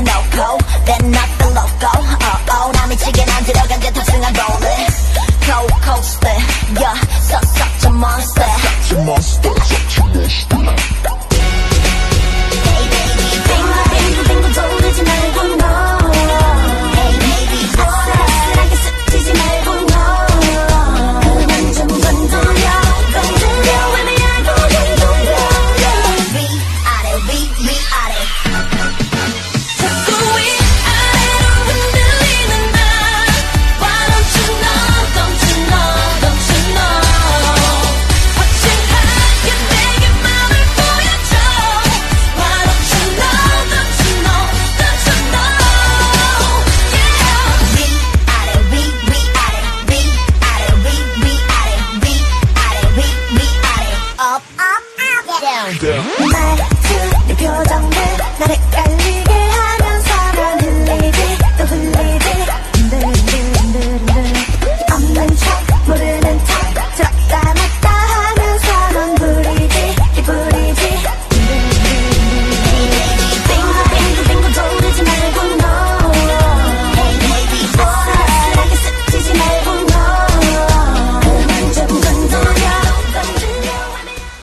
놓고 Then not the loco 나 미치게 난 들어간 듯 탑승한 rolling Cold coaster yeah such a monster Such a monster, such a monster. Hey baby 빙글빙글 돌리지 말고 no Hey baby 아슬아슬하게 스치지 말고 no 그만 좀 건드려 왜 내 알고 건드려 위아래 위아래 자꾸 위아래로 흔들리는 나 Why don't you know 확실하게 내게 맘을 보여줘 Why don't you know 위아래 위아래 Up up up down Down. 내 말투 내 표정들 나를